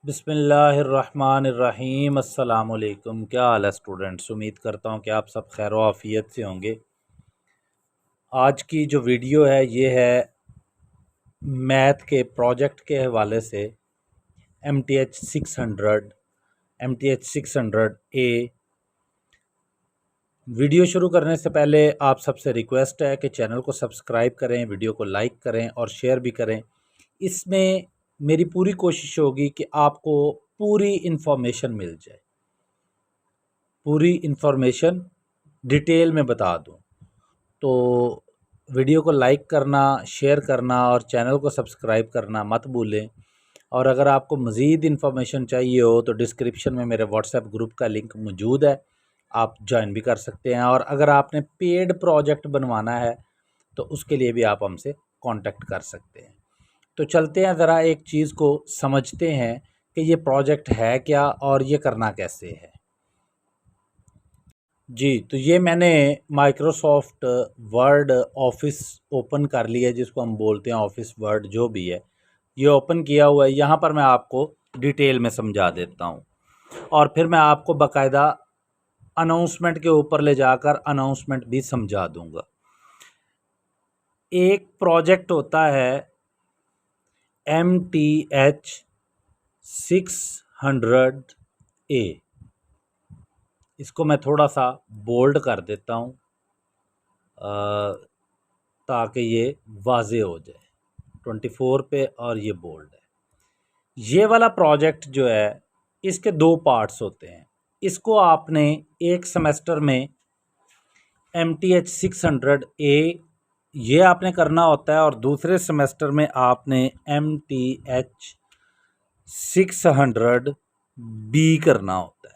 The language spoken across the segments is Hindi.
बिस्मिल्लाहिर्रहमानिर्रहीम। अस्सलाम वालेकुम। क्या हाल है स्टूडेंट्स? उम्मीद करता हूँ कि आप सब खैर व आफियत से होंगे। आज की जो वीडियो है ये है मैथ के प्रोजेक्ट के हवाले से MTH 600 ए। वीडियो शुरू करने से पहले आप सबसे रिक्वेस्ट है कि चैनल को सब्सक्राइब करें, वीडियो को लाइक करें और शेयर भी करें। इसमें मेरी पूरी कोशिश होगी कि आपको पूरी इन्फॉर्मेशन मिल जाए, पूरी इन्फॉर्मेशन डिटेल में बता दूं। तो वीडियो को लाइक करना, शेयर करना और चैनल को सब्सक्राइब करना मत भूलें। और अगर आपको मज़ीद इन्फॉर्मेशन चाहिए हो तो डिस्क्रिप्शन में मेरे व्हाट्सएप ग्रुप का लिंक मौजूद है, आप ज्वाइन भी कर सकते हैं। और अगर आपने पेड प्रोजेक्ट बनवाना है तो उसके लिए भी आप हमसे कांटेक्ट कर सकते हैं। तो चलते हैं, ज़रा एक चीज़ को समझते हैं कि ये प्रोजेक्ट है क्या और ये करना कैसे है। जी, तो ये मैंने माइक्रोसॉफ्ट वर्ड ऑफिस ओपन कर लिया है, जिसको हम बोलते हैं ऑफिस वर्ड, जो भी है ये ओपन किया हुआ है। यहाँ पर मैं आपको डिटेल में समझा देता हूँ और फिर मैं आपको बाकायदा अनाउंसमेंट के ऊपर ले जाकर अनाउंसमेंट भी समझा दूँगा। एक प्रोजेक्ट होता है MTH 600A। इसको मैं थोड़ा सा बोल्ड कर देता हूँ ताकि ये वाज़े हो जाए। 24 पे और ये बोल्ड है। ये वाला प्रोजेक्ट जो है इसके दो पार्ट्स होते हैं। इसको आपने एक सेमेस्टर में MTH 600A ये आपने करना होता है और दूसरे सेमेस्टर में आपने MTH 600B करना होता है।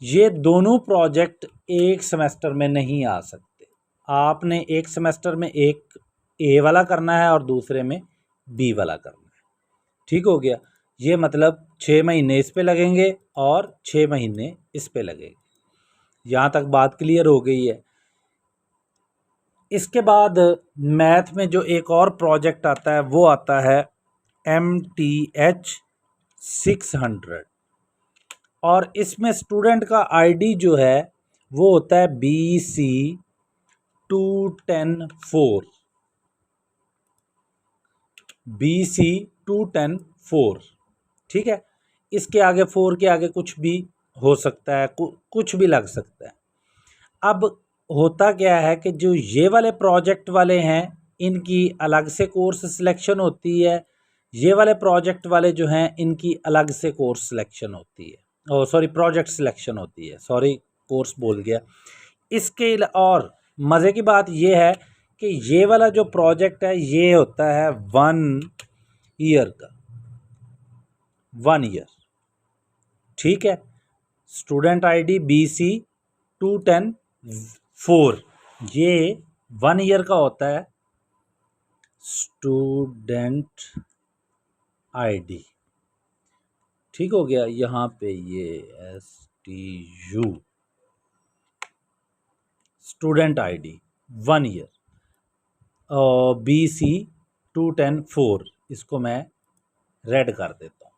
ये दोनों प्रोजेक्ट एक सेमेस्टर में नहीं आ सकते। आपने एक सेमेस्टर में एक ए वाला करना है और दूसरे में बी वाला करना है। ठीक हो गया? ये मतलब 6 महीने इस पे लगेंगे और 6 महीने इस पे लगेंगे। यहाँ तक बात क्लियर हो गई है। इसके बाद मैथ में जो एक और प्रोजेक्ट आता है वो आता है MTH 600 और इसमें स्टूडेंट का आईडी जो है वो होता है BC2104। BC2104, ठीक है। इसके आगे 4 के आगे कुछ भी हो सकता है, कुछ भी लग सकता है। अब होता क्या है कि जो ये वाले प्रोजेक्ट वाले हैं इनकी अलग से कोर्स सिलेक्शन होती है, ये वाले प्रोजेक्ट वाले जो हैं इनकी अलग से कोर्स सिलेक्शन होती है, ओ सॉरी प्रोजेक्ट सिलेक्शन होती है, सॉरी कोर्स बोल गया। इसके और मज़े की बात ये है कि ये वाला जो प्रोजेक्ट है ये होता है 1 ईयर का, 1 ईयर, ठीक है। स्टूडेंट आईडी BC2104 ये 1 ईयर का होता है स्टूडेंट आईडी। ठीक हो गया? यहाँ पे ये STU स्टूडेंट आईडी 1 ईयर और BC2104 इसको मैं रेड कर देता हूँ।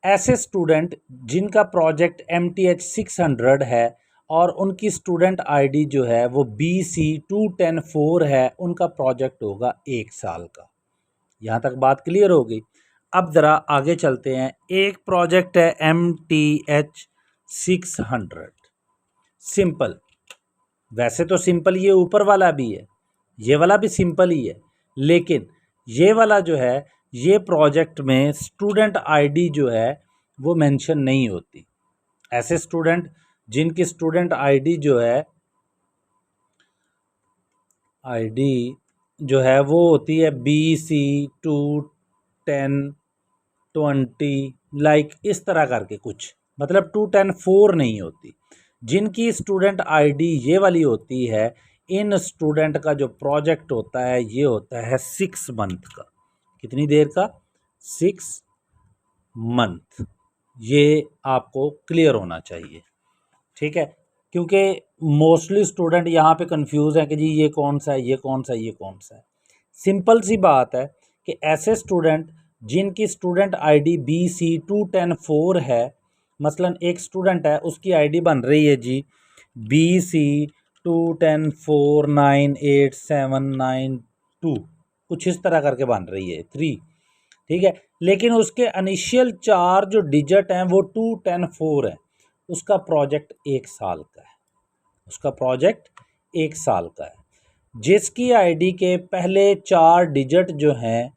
ऐसे स्टूडेंट जिनका प्रोजेक्ट MTH 600 है और उनकी स्टूडेंट आईडी जो है वो BC2104 है, उनका प्रोजेक्ट होगा 1 साल का। यहाँ तक बात क्लियर हो गई। अब ज़रा आगे चलते हैं। एक प्रोजेक्ट है MTH 600 सिंपल। वैसे तो सिंपल ये ऊपर वाला भी है, ये वाला भी सिंपल ही है, लेकिन ये वाला जो है ये प्रोजेक्ट में स्टूडेंट आईडी जो है वो मेंशन नहीं होती। ऐसे स्टूडेंट जिनकी स्टूडेंट आईडी जो है वो होती है BC2120, लाइक इस तरह करके कुछ, मतलब 210-4 नहीं होती। जिनकी स्टूडेंट आईडी ये वाली होती है, इन स्टूडेंट का जो प्रोजेक्ट होता है ये होता है 6 मंथ का। कितनी देर का? 6 मंथ। ये आपको क्लियर होना चाहिए, ठीक है। क्योंकि मोस्टली स्टूडेंट यहाँ पे कंफ्यूज है कि जी ये कौन सा है, ये कौन सा है, ये कौन सा है। सिंपल सी बात है कि ऐसे स्टूडेंट जिनकी स्टूडेंट आईडी BC2104 है, मसलन एक स्टूडेंट है उसकी आईडी बन रही है जी BC21049879 कुछ इस तरह करके बन रही है 3, ठीक है। लेकिन उसके इनिशियल 4 जो डिजिट हैं वो 210 4 है। उसका प्रोजेक्ट 1 साल का है, उसका प्रोजेक्ट 1 साल का है। जिसकी आईडी के पहले 4 डिजिट जो हैं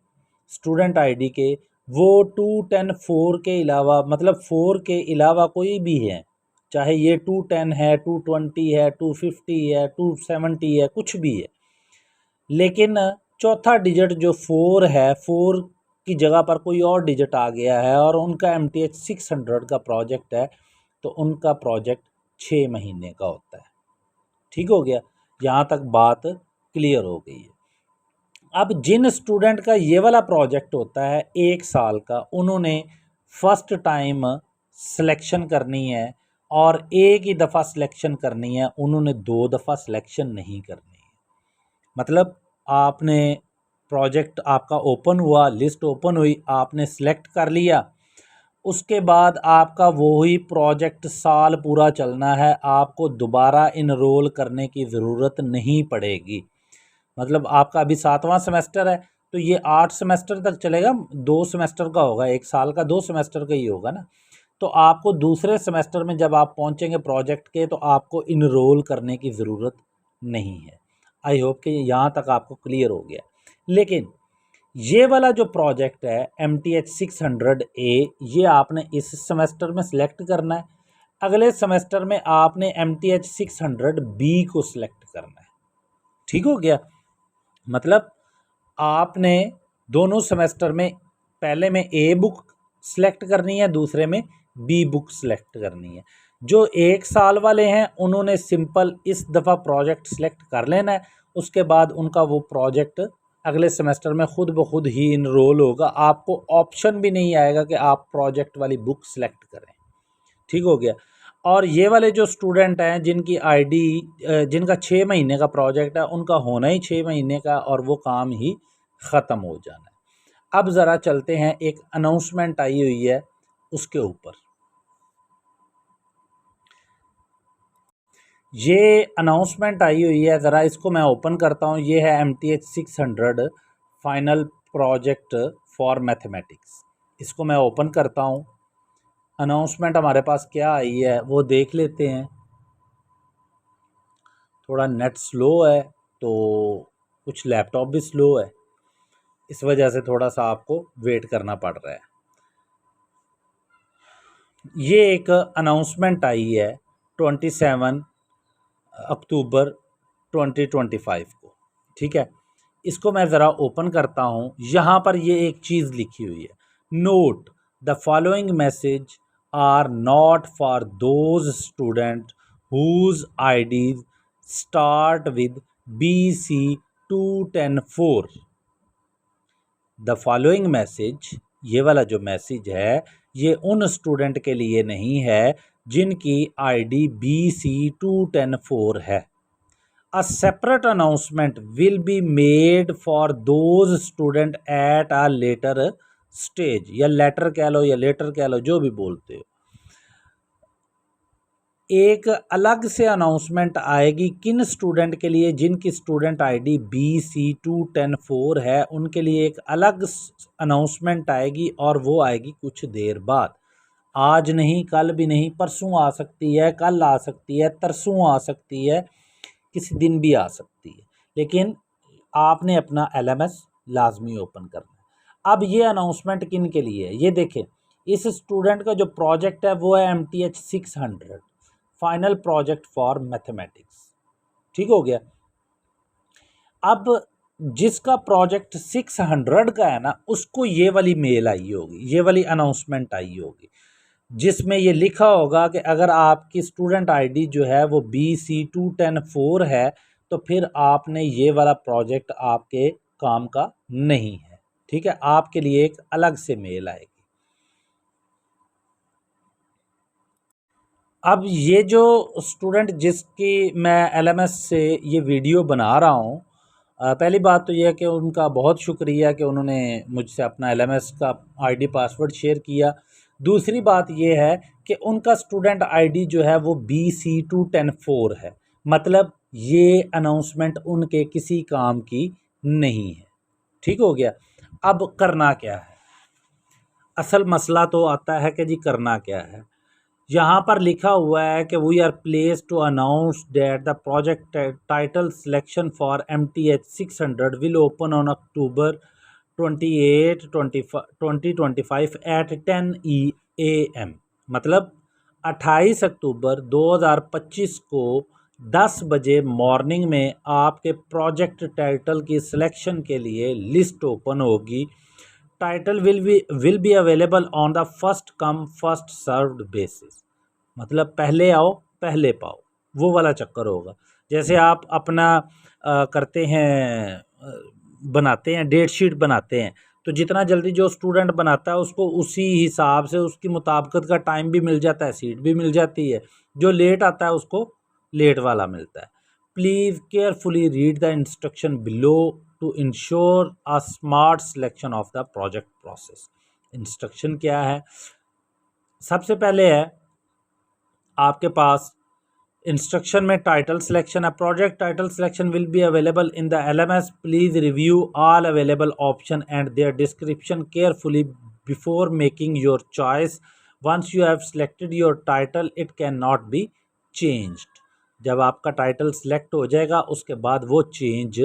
स्टूडेंट आईडी के वो 210 4 के अलावा, मतलब 4 के अलावा कोई भी है, चाहे ये 210 है, 220 है, 250 है, 270 है, कुछ भी है, लेकिन चौथा डिजिट जो 4 है, 4 की जगह पर कोई और डिजिट आ गया है और उनका MTH 600 का प्रोजेक्ट है, तो उनका प्रोजेक्ट 6 महीने का होता है। ठीक हो गया, यहाँ तक बात क्लियर हो गई है। अब जिन स्टूडेंट का ये वाला प्रोजेक्ट होता है 1 साल का, उन्होंने फर्स्ट टाइम सिलेक्शन करनी है और एक ही दफ़ा सिलेक्शन करनी है, उन्होंने 2 दफ़ा सिलेक्शन नहीं करनी है। मतलब आपने प्रोजेक्ट आपका ओपन हुआ, लिस्ट ओपन हुई, आपने सिलेक्ट कर लिया, उसके बाद आपका वही प्रोजेक्ट साल पूरा चलना है, आपको दोबारा इनरोल करने की ज़रूरत नहीं पड़ेगी। मतलब आपका अभी 7वां सेमेस्टर है तो ये 8 सेमेस्टर तक चलेगा, 2 सेमेस्टर का होगा, 1 साल का 2 सेमेस्टर का ही होगा ना। तो आपको दूसरे सेमेस्टर में जब आप पहुंचेंगे प्रोजेक्ट के, तो आपको इनरोल करने की ज़रूरत नहीं है। आई होप कि यहाँ तक आपको क्लियर हो गया। लेकिन ये वाला जो प्रोजेक्ट है MTH 600A, ये आपने इस सेमेस्टर में सिलेक्ट करना है। अगले सेमेस्टर में आपने MTH 600B को सिलेक्ट करना है। ठीक हो गया, मतलब आपने दोनों सेमेस्टर में पहले में A बुक सिलेक्ट करनी है, दूसरे में B बुक सिलेक्ट करनी है। जो 1 साल वाले हैं उन्होंने सिंपल इस दफ़ा प्रोजेक्ट सिलेक्ट कर लेना है, उसके बाद उनका वो प्रोजेक्ट अगले सेमेस्टर में खुद ब खुद ही इनरोल होगा। आपको ऑप्शन भी नहीं आएगा कि आप प्रोजेक्ट वाली बुक सिलेक्ट करें। ठीक हो गया। और ये वाले जो स्टूडेंट हैं जिनकी आईडी जिनका 6 महीने का प्रोजेक्ट है, उनका होना ही 6 महीने का और वो काम ही ख़त्म हो जाना है। अब ज़रा चलते हैं, एक अनाउंसमेंट आई हुई है उसके ऊपर। ये अनाउंसमेंट आई हुई है, ज़रा इसको मैं ओपन करता हूँ। ये है MTH 600 final project for mathematics. इसको मैं ओपन करता हूँ। अनाउंसमेंट हमारे पास क्या आई है वो देख लेते हैं। थोड़ा नेट स्लो है तो कुछ लैपटॉप भी स्लो है, इस वजह से थोड़ा सा आपको वेट करना पड़ रहा है। ये एक अनाउंसमेंट आई है 27 अक्टूबर 2025 को। ठीक है, इसको मैं ज़रा ओपन करता हूँ। यहाँ पर ये एक चीज़ लिखी हुई है, note the following message are not for those student whose IDs start with BC2104। The following message, ये वाला जो मैसेज है ये उन स्टूडेंट के लिए नहीं है जिनकी आईडी BC2104 है। A separate announcement will be made for those student at a later stage, या लेटर कह लो या लेटर कह लो, जो भी बोलते हो। एक अलग से अनाउंसमेंट आएगी किन स्टूडेंट के लिए जिनकी स्टूडेंट आईडी BC2104 है, उनके लिए एक अलग अनाउंसमेंट आएगी और वो आएगी कुछ देर बाद। आज नहीं, कल भी नहीं, परसों आ सकती है, कल आ सकती है, तरसों आ सकती है, किसी दिन भी आ सकती है, लेकिन आपने अपना LMS लाजमी ओपन करना है। अब ये अनाउंसमेंट किन के लिए है ये देखें। इस स्टूडेंट का जो प्रोजेक्ट है वो है MTH 600 final project for mathematics. ठीक हो गया। अब जिसका प्रोजेक्ट 600 का है ना, उसको ये वाली मेल आई होगी, ये वाली अनाउंसमेंट आई होगी, जिसमें ये लिखा होगा कि अगर आपकी स्टूडेंट आईडी जो है वो BC2104 है तो फिर आपने ये वाला प्रोजेक्ट आपके काम का नहीं है। ठीक है, आपके लिए एक अलग से मेल आएगी। अब ये जो स्टूडेंट जिसकी मैं LMS से ये वीडियो बना रहा हूँ, पहली बात तो यह है कि उनका बहुत शुक्रिया कि उन्होंने मुझसे अपना LMS का आईडी पासवर्ड शेयर किया। दूसरी बात यह है कि उनका स्टूडेंट आईडी जो है वो BC2104 है, मतलब ये अनाउंसमेंट उनके किसी काम की नहीं है। ठीक हो गया। अब करना क्या है, असल मसला तो आता है कि जी करना क्या है। यहाँ पर लिखा हुआ है कि we are place to announce that the project title selection for MTH 600 will open on October 28 2025 at 10 AM, मतलब 28 अक्टूबर 2025 को 10 बजे मॉर्निंग में आपके प्रोजेक्ट टाइटल की सिलेक्शन के लिए लिस्ट ओपन होगी। Title will be available on the first come first served basis, मतलब पहले आओ पहले पाओ, वो वाला चक्कर होगा। जैसे आप अपना करते हैं, बनाते हैं डेट शीट बनाते हैं, तो जितना जल्दी जो स्टूडेंट बनाता है उसको उसी हिसाब से उसकी मुताबिकत का टाइम भी मिल जाता है, सीट भी मिल जाती है। जो लेट आता है उसको लेट वाला मिलता है। Please carefully read the instruction below to ensure a smart selection of the project process. Instruction क्या है, सबसे पहले है आपके पास इंस्ट्रक्शन में टाइटल सिलेक्शन है। Project title selection will be available in the LMS, please review all available option and their description carefully before making your choice. Once you have selected your title it can not be changed. जब आपका टाइटल सिलेक्ट हो जाएगा उसके बाद वो चेंज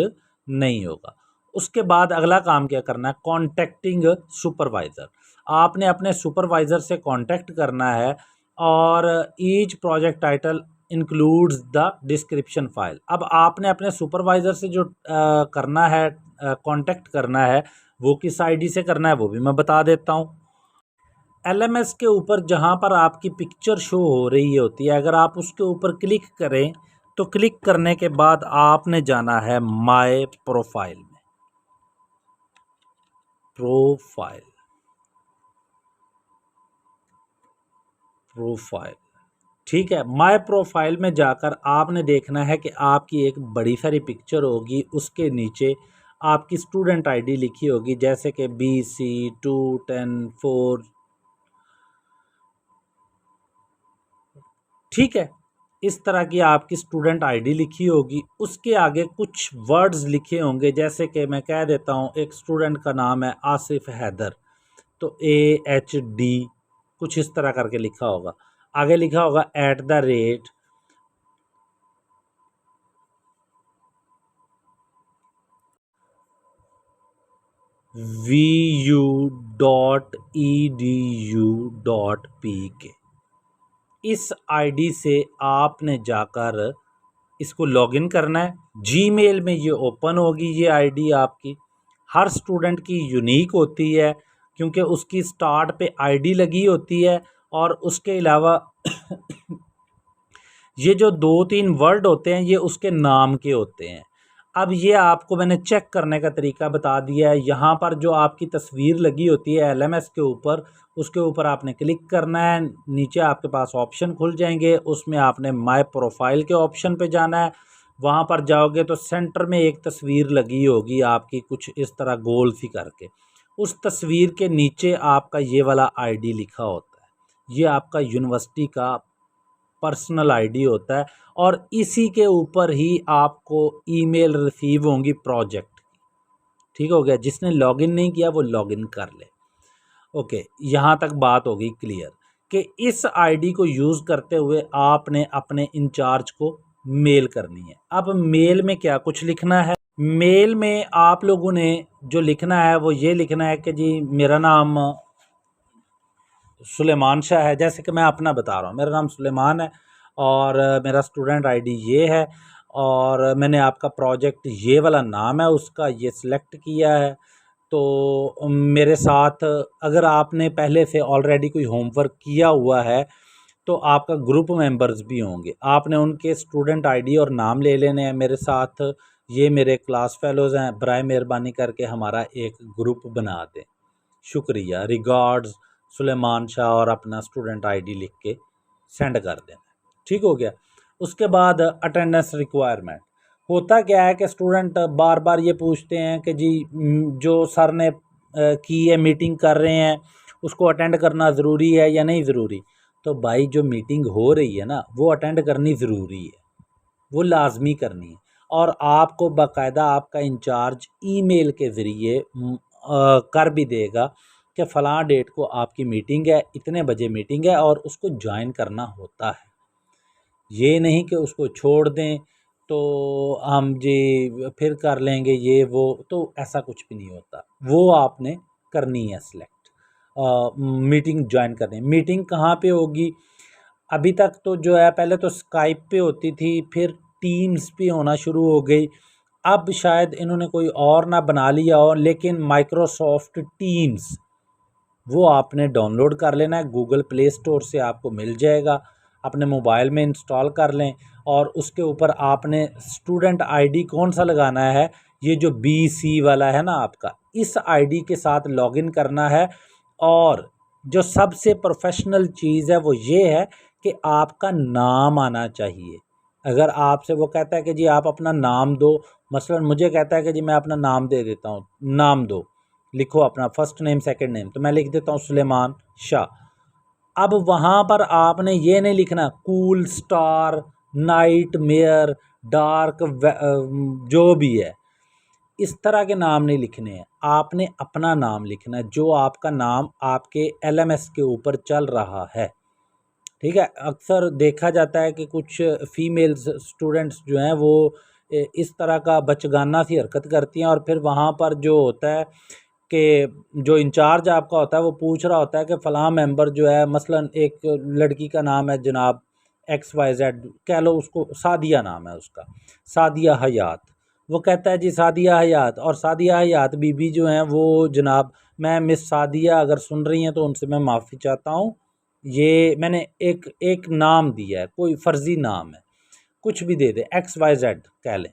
नहीं होगा। उसके बाद अगला काम क्या करना है, कॉन्टेक्टिंग सुपरवाइज़र। आपने अपने सुपरवाइज़र से कॉन्टेक्ट करना है और each project title includes the description file. अब आपने अपने सुपरवाइज़र से जो करना है, कांटेक्ट करना है, वो किस आईडी से करना है वो भी मैं बता देता हूँ। LMS के ऊपर जहाँ पर आपकी पिक्चर शो हो रही होती है, अगर आप उसके ऊपर क्लिक करें तो क्लिक करने के बाद आपने जाना है माय प्रोफाइल में। प्रोफाइल ठीक है। माय प्रोफाइल में जाकर आपने देखना है कि आपकी एक बड़ी सारी पिक्चर होगी, उसके नीचे आपकी स्टूडेंट आईडी लिखी होगी, जैसे कि BC2104। ठीक है, इस तरह की आपकी स्टूडेंट आईडी लिखी होगी। उसके आगे कुछ वर्ड्स लिखे होंगे, जैसे कि मैं कह देता हूँ एक स्टूडेंट का नाम है आसिफ हैदर, तो AHD कुछ इस तरह करके लिखा होगा। आगे लिखा होगा @ vu.edu.pk। इस आईडी से आपने जाकर इसको लॉगिन करना है। जीमेल में ये ओपन होगी, ये आईडी आपकी हर स्टूडेंट की यूनिक होती है, क्योंकि उसकी स्टार्ट पे आईडी लगी होती है और उसके अलावा ये जो 2-3 वर्ड होते हैं ये उसके नाम के होते हैं। अब ये आपको मैंने चेक करने का तरीका बता दिया है। यहाँ पर जो आपकी तस्वीर लगी होती है LMS के ऊपर, उसके ऊपर आपने क्लिक करना है। नीचे आपके पास ऑप्शन खुल जाएंगे, उसमें आपने माय प्रोफाइल के ऑप्शन पे जाना है। वहाँ पर जाओगे तो सेंटर में एक तस्वीर लगी होगी आपकी, कुछ इस तरह गोल सी करके। उस तस्वीर के नीचे आपका ये वाला आईडी लिखा होता है, ये आपका यूनिवर्सिटी का पर्सनल आईडी होता है और इसी के ऊपर ही आपको ईमेल रिसीव होंगी प्रोजेक्ट की। ठीक हो गया, जिसने लॉगिन नहीं किया वो लॉगिन कर ले। ओके, यहाँ तक बात होगी क्लियर कि इस आईडी को यूज़ करते हुए आपने अपने इंचार्ज को मेल करनी है। अब मेल में क्या कुछ लिखना है, मेल में आप लोगों ने जो लिखना है वो ये लिखना है कि जी मेरा नाम सुलेमान शाह है। जैसे कि मैं अपना बता रहा हूँ, मेरा नाम सुलेमान है और मेरा स्टूडेंट आईडी ये है और मैंने आपका प्रोजेक्ट ये वाला नाम है उसका ये सिलेक्ट किया है। तो मेरे साथ अगर आपने पहले से ऑलरेडी कोई होमवर्क किया हुआ है तो आपका ग्रुप मेंबर्स भी होंगे, आपने उनके स्टूडेंट आईडी और नाम ले लेने हैं। मेरे साथ ये मेरे क्लास फेलोज़ हैं, बराए मेहरबानी करके हमारा एक ग्रुप बना दें, शुक्रिया, रिगार्ड्स सुलेमान शाह, और अपना स्टूडेंट आईडी लिख के सेंड कर देना। ठीक हो गया। उसके बाद अटेंडेंस रिक्वायरमेंट, होता क्या है कि स्टूडेंट बार बार ये पूछते हैं कि जी जो सर ने की है मीटिंग कर रहे हैं उसको अटेंड करना ज़रूरी है या नहीं ज़रूरी। तो भाई जो मीटिंग हो रही है ना वो अटेंड करनी ज़रूरी है, वो लाजमी करनी है। और आपको बाकायदा आपका इंचार्ज ईमेल के ज़रिए कर भी देगा कि फ़लाँ डेट को आपकी मीटिंग है, इतने बजे मीटिंग है और उसको ज्वाइन करना होता है। ये नहीं कि उसको छोड़ दें तो हम जी फिर कर लेंगे ये वो, तो ऐसा कुछ भी नहीं होता। वो आपने करनी है सिलेक्ट, मीटिंग ज्वाइन करनी है। मीटिंग कहाँ पे होगी? अभी तक तो जो है पहले तो स्काइप पे होती थी, फिर टीम्स पे होना शुरू हो गई। अब शायद इन्होंने कोई और ना बना लिया हो, लेकिन माइक्रोसॉफ्ट टीम्स वो आपने डाउनलोड कर लेना है, गूगल प्ले स्टोर से आपको मिल जाएगा। अपने मोबाइल में इंस्टॉल कर लें और उसके ऊपर आपने स्टूडेंट आईडी कौन सा लगाना है, ये जो BC वाला है ना आपका, इस आईडी के साथ लॉगिन करना है। और जो सबसे प्रोफेशनल चीज़ है वो ये है कि आपका नाम आना चाहिए। अगर आपसे वो कहता है कि जी आप अपना नाम दो, मसलन मुझे कहता है कि जी मैं अपना नाम दे देता हूँ, नाम दो, लिखो अपना फर्स्ट नेम सेकंड नेम, तो मैं लिख देता हूँ सुलेमान शाह। अब वहाँ पर आपने ये नहीं लिखना cool star, night mayor, dark, जो भी है इस तरह के नाम नहीं लिखने हैं। आपने अपना नाम लिखना है, जो आपका नाम आपके LMS के ऊपर चल रहा है। ठीक है, अक्सर देखा जाता है कि कुछ फीमेल्स स्टूडेंट्स जो हैं वो इस तरह का बचगाना सी हरकत करती हैं और फिर वहाँ पर जो होता है कि जो इंचार्ज आपका होता है वो पूछ रहा होता है कि फ़लाँ मेंबर जो है, मसलन एक लड़की का नाम है जनाब XYZ, कह लो उसको सादिया नाम है उसका, सादिया हयात। वो कहता है जी सादिया हयात, और सादिया हयात बीबी जो हैं वो जनाब, मैं मिस सादिया अगर सुन रही हैं तो उनसे मैं माफ़ी चाहता हूँ, ये मैंने एक एक नाम दिया है, कोई फ़र्ज़ी नाम है, कुछ भी दे दे, XYZ कह लें।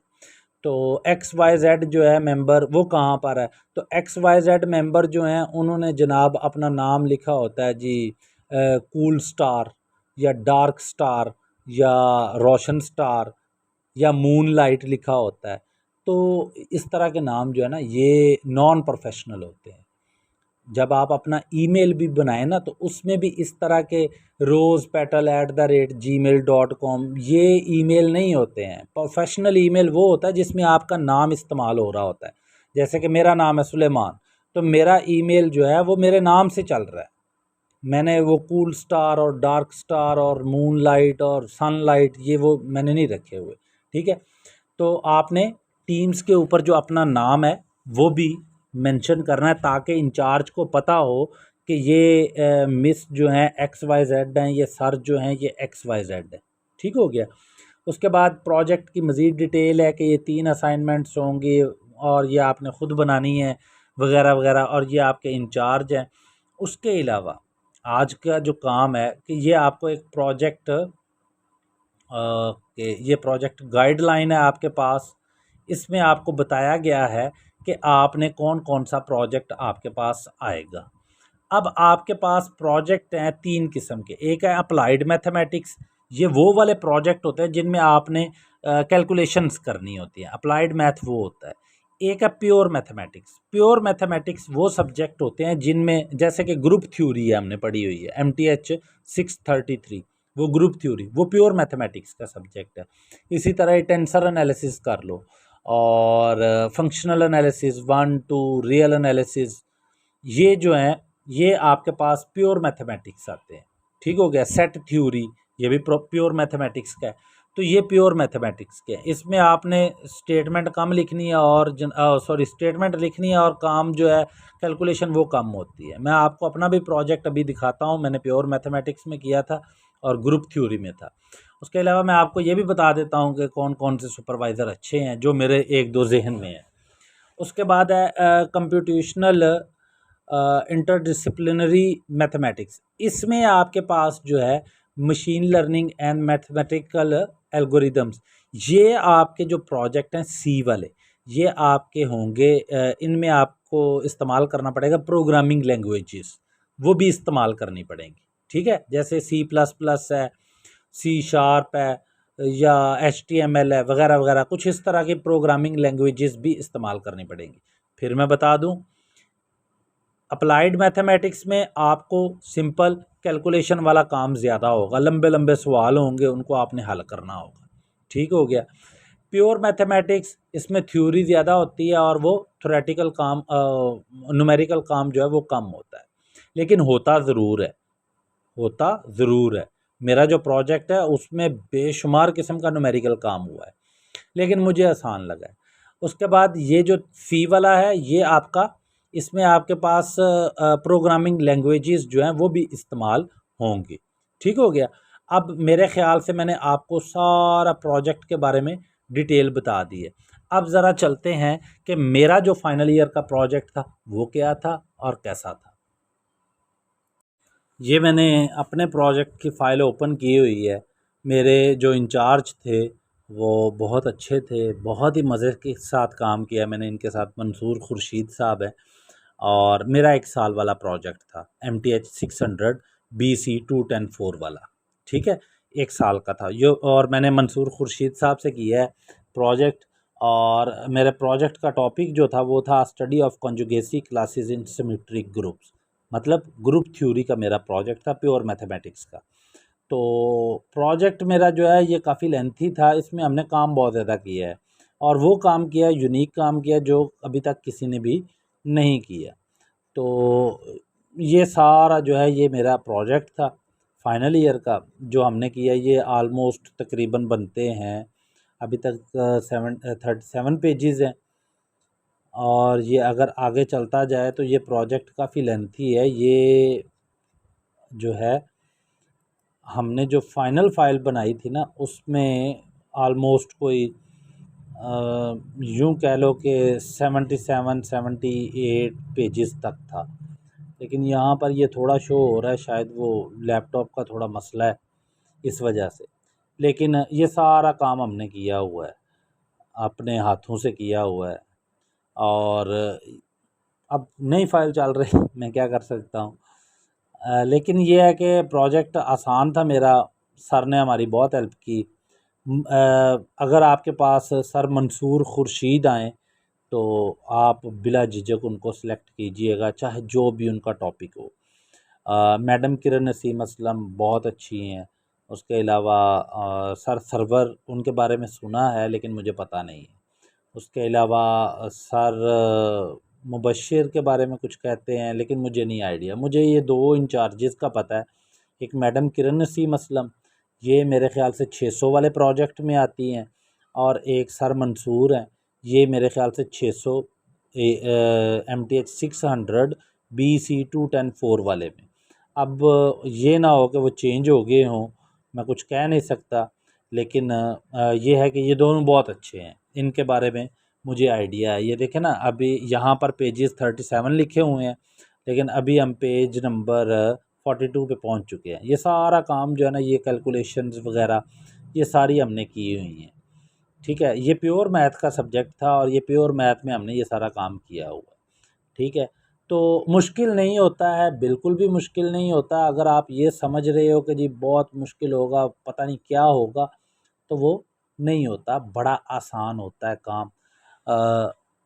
तो XYZ जो है मेंबर वो कहाँ पर है? तो XYZ मेंबर जो हैं उन्होंने जनाब अपना नाम लिखा होता है जी कूल स्टार या डार्क स्टार या रोशन स्टार या मूनलाइट लिखा होता है। तो इस तरह के नाम जो है ना ये नॉन प्रोफेशनल होते हैं। जब आप अपना ईमेल भी बनाएं ना तो उसमें भी इस तरह के rosepetal@gmail.com ये ईमेल नहीं होते हैं। प्रोफेशनल ईमेल वो होता है जिसमें आपका नाम इस्तेमाल हो रहा होता है। जैसे कि मेरा नाम है सुलेमान, तो मेरा ईमेल जो है वो मेरे नाम से चल रहा है। मैंने वो कूल स्टार और डार्क स्टार और मूनलाइट और सनलाइट ये वो मैंने नहीं रखे हुए। ठीक है, तो आपने टीम्स के ऊपर जो अपना नाम है वो भी मेंशन करना है ताकि इंचार्ज को पता हो कि ये मिस जो हैं XYZ हैं, ये सर जो हैं ये XYZ है। ठीक हो गया। उसके बाद प्रोजेक्ट की मज़ीद डिटेल है कि ये 3 असाइनमेंट्स होंगे और ये आपने ख़ुद बनानी है वगैरह वगैरह, और ये आपके इंचार्ज हैं। उसके अलावा आज का जो काम है कि ये आपको एक प्रोजेक्ट कि ये प्रोजेक्ट गाइडलाइन है आपके पास। इसमें आपको बताया गया है कि आपने कौन कौन सा प्रोजेक्ट आपके पास आएगा। अब आपके पास प्रोजेक्ट हैं 3 किस्म के। एक है अप्लाइड मैथमेटिक्स, ये वो वाले प्रोजेक्ट होते हैं जिनमें आपने कैलकुलेशंस करनी होती हैं, अप्लाइड मैथ वो होता है। एक है प्योर मैथमेटिक्स। प्योर मैथमेटिक्स वो सब्जेक्ट होते हैं जिनमें, जैसे कि ग्रुप थ्योरी है हमने पढ़ी हुई है MTH 633, वो ग्रुप थ्योरी वो प्योर मैथमेटिक्स का सब्जेक्ट है। इसी तरह टेंसर एनालिसिस कर लो और फंक्शनल एनालिसिस 1 2 रियल एनालिसिस, ये जो हैं ये आपके पास प्योर मैथमेटिक्स आते हैं। ठीक हो गया। सेट थ्योरी ये भी प्योर मैथमेटिक्स का है। तो ये प्योर मैथमेटिक्स के हैं। इसमें आपने स्टेटमेंट कम लिखनी है और स्टेटमेंट लिखनी है और काम जो है कैलकुलेशन वो कम होती है। मैं आपको अपना भी प्रोजेक्ट अभी दिखाता हूँ, मैंने प्योर मैथमेटिक्स में किया था और ग्रुप थ्योरी में था। उसके अलावा मैं आपको ये भी बता देता हूँ कि कौन कौन से सुपरवाइज़र अच्छे हैं जो मेरे एक दो जहन में हैं। उसके बाद है कंप्यूटेशनल इंटरडिसिप्लिनरी मैथमेटिक्स। इसमें आपके पास जो है machine learning and mathematical algorithms, ये आपके जो प्रोजेक्ट हैं सी वाले, ये आपके होंगे। इनमें आपको इस्तेमाल करना पड़ेगा प्रोग्रामिंग लैंग्वेजेस, वो भी इस्तेमाल करनी पड़ेंगी। ठीक है, जैसे C++ है, C# है, या HTML है वगैरह वगैरह, कुछ इस तरह की प्रोग्रामिंग लैंग्वेजेस भी इस्तेमाल करनी पड़ेंगी। फिर मैं बता दूं, अप्लाइड मैथमेटिक्स में आपको सिंपल कैलकुलेशन वाला काम ज़्यादा होगा, लंबे लंबे सवाल होंगे, उनको आपने हल करना होगा। ठीक हो गया। प्योर मैथमेटिक्स, इसमें थ्योरी ज़्यादा होती है और वो थ्योरेटिकल काम, न्यूमेरिकल काम जो है वो कम होता है, लेकिन होता ज़रूर है, होता ज़रूर है। मेरा जो प्रोजेक्ट है उसमें बेशुमार किस्म का न्यूमेरिकल काम हुआ है, लेकिन मुझे आसान लगा है। उसके बाद ये जो सी वाला है, ये आपका, इसमें आपके पास प्रोग्रामिंग लैंग्वेजेस जो हैं वो भी इस्तेमाल होंगी। ठीक हो गया। अब मेरे ख्याल से मैंने आपको सारा प्रोजेक्ट के बारे में डिटेल बता दी है। अब ज़रा चलते हैं कि मेरा जो फाइनल ईयर का प्रोजेक्ट था वो क्या था और कैसा था। ये मैंने अपने प्रोजेक्ट की फ़ाइल ओपन की हुई है। मेरे जो इंचार्ज थे वो बहुत अच्छे थे, बहुत ही मज़े के साथ काम किया मैंने इनके साथ। मंसूर खुर्शीद साहब हैं और मेरा 1 साल वाला प्रोजेक्ट था, MTH 600 BC 210-4 वाला। ठीक है, 1 साल का था ये, और मैंने मंसूर खुर्शीद साहब से किया है प्रोजेक्ट। और मेरे प्रोजेक्ट का टॉपिक जो था वो था study of conjugacy classes in symmetric groups, मतलब ग्रुप थ्योरी का मेरा प्रोजेक्ट था, प्योर मैथमेटिक्स का। तो प्रोजेक्ट मेरा जो है ये काफ़ी लेंथी था, इसमें हमने काम बहुत ज़्यादा किया है और वो काम किया, यूनिक काम किया जो अभी तक किसी ने भी नहीं किया। तो ये सारा जो है ये मेरा प्रोजेक्ट था फाइनल ईयर का जो हमने किया। ये आलमोस्ट तकरीबन बनते हैं अभी तक 37 पेजेस हैं, और ये अगर आगे चलता जाए तो ये प्रोजेक्ट काफ़ी लेंथी है। ये जो है हमने जो फाइनल फ़ाइल बनाई थी ना उसमें आलमोस्ट कोई यूँ कह लो कि 77-78 पेजेस तक था। लेकिन यहाँ पर ये थोड़ा शो हो रहा है, शायद वो लैपटॉप का थोड़ा मसला है इस वजह से। लेकिन ये सारा काम हमने किया हुआ है, अपने हाथों से किया हुआ है। और अब नई फाइल चल रही मैं क्या कर सकता हूँ। लेकिन ये है कि प्रोजेक्ट आसान था मेरा, सर ने हमारी बहुत हेल्प की। अगर आपके पास सर मंसूर खुर्शीद आएँ तो आप बिला झिझक उनको सेलेक्ट कीजिएगा, चाहे जो भी उनका टॉपिक हो। मैडम किरण नसीम असलम बहुत अच्छी हैं। उसके अलावा सर सरवर, उनके बारे में सुना है लेकिन मुझे पता नहीं है। उसके अलावा सर मुबश्शिर के बारे में कुछ कहते हैं लेकिन मुझे नहीं आइडिया। मुझे ये 2 इंचार्जेस का पता है, एक मैडम किरण नसीम असलम, ये मेरे ख़्याल से 600 वाले प्रोजेक्ट में आती हैं, और एक सर मंसूर हैं, ये मेरे ख़्याल से 600 MTH 600 BC 210-4 वाले में। अब ये ना हो कि वो चेंज हो गए हों, मैं कुछ कह नहीं सकता। लेकिन ये है कि ये दोनों बहुत अच्छे हैं, इनके बारे में मुझे आइडिया है। ये देखें ना, अभी यहाँ पर पेजेस 37 लिखे हुए हैं, लेकिन अभी हम पेज नंबर 42 पे पहुँच चुके हैं। ये सारा काम जो है ना, ये कैलकुलेशंस वगैरह ये सारी हमने की हुई हैं। ठीक है, ये प्योर मैथ का सब्जेक्ट था और ये प्योर मैथ में हमने ये सारा काम किया हुआ है। ठीक है, तो मुश्किल नहीं होता है, बिल्कुल भी मुश्किल नहीं होता। अगर आप ये समझ रहे हो कि जी बहुत मुश्किल होगा, पता नहीं क्या होगा, तो वो नहीं होता, बड़ा आसान होता है काम।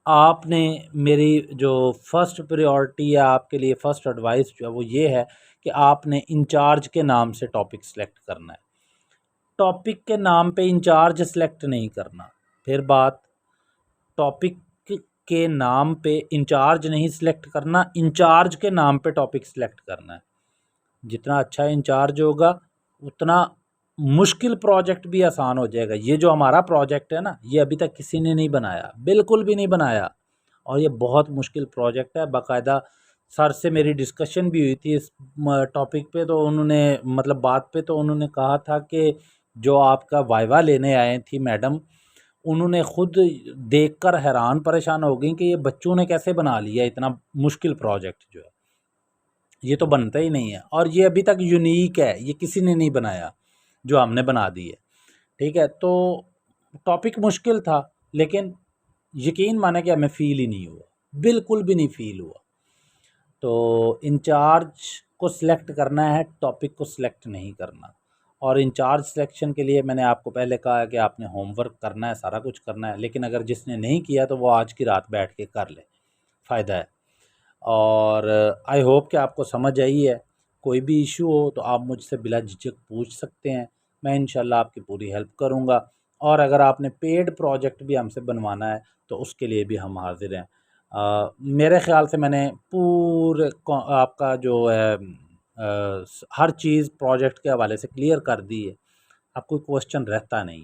आपने, मेरी जो फर्स्ट प्रायोरिटी है आपके लिए, फर्स्ट एडवाइस जो है वो ये है कि आपने इंचार्ज के नाम से टॉपिक सेलेक्ट करना है, टॉपिक के नाम पे इंचार्ज सेलेक्ट नहीं करना। फिर बात, टॉपिक के नाम पे इंचार्ज नहीं सिलेक्ट करना, इंचार्ज के नाम पे टॉपिक सिलेक्ट करना है। जितना अच्छा इंचार्ज होगा उतना मुश्किल प्रोजेक्ट भी आसान हो जाएगा। ये जो हमारा प्रोजेक्ट है ना, ये अभी तक किसी ने नहीं बनाया, बिल्कुल भी नहीं बनाया, और ये बहुत मुश्किल प्रोजेक्ट है। बाकायदा सर से मेरी डिस्कशन भी हुई थी इस टॉपिक पे, तो उन्होंने, मतलब बात पे, तो उन्होंने कहा था कि जो आपका वाइवा लेने आए थी मैडम, उन्होंने खुद देखकर हैरान परेशान हो गई कि ये बच्चों ने कैसे बना लिया इतना मुश्किल प्रोजेक्ट, जो है ये तो बनता ही नहीं है, और ये अभी तक यूनिक है, ये किसी ने नहीं बनाया जो हमने बना दी है। ठीक है, तो टॉपिक मुश्किल था, लेकिन यकीन माने कि हमें फ़ील ही नहीं हुआ, बिल्कुल भी नहीं फ़ील हुआ। तो इंचार्ज को सिलेक्ट करना है, टॉपिक को सिलेक्ट नहीं करना। और इंचार्ज सिलेक्शन के लिए मैंने आपको पहले कहा है कि आपने होमवर्क करना है, सारा कुछ करना है, लेकिन अगर जिसने नहीं किया तो वो आज की रात बैठ के कर ले, फ़ायदा है। और आई होप कि आपको समझ आई है। कोई भी इशू हो तो आप मुझसे बिला झिझक पूछ सकते हैं, मैं इंशाल्लाह आपकी पूरी हेल्प करूँगा। और अगर आपने पेड प्रोजेक्ट भी हमसे बनवाना है तो उसके लिए भी हम हाज़िर हैं। मेरे ख़्याल से मैंने पूरे आपका जो है हर चीज़ प्रोजेक्ट के हवाले से क्लियर कर दी है, अब कोई क्वेश्चन रहता नहीं।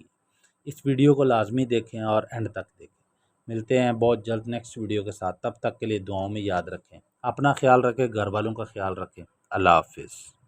इस वीडियो को लाजमी देखें और एंड तक देखें। मिलते हैं बहुत जल्द नेक्स्ट वीडियो के साथ, तब तक के लिए दुआओं में याद रखें, अपना ख्याल रखें, घर वालों का ख्याल रखें। अल्लाह हाफिज़।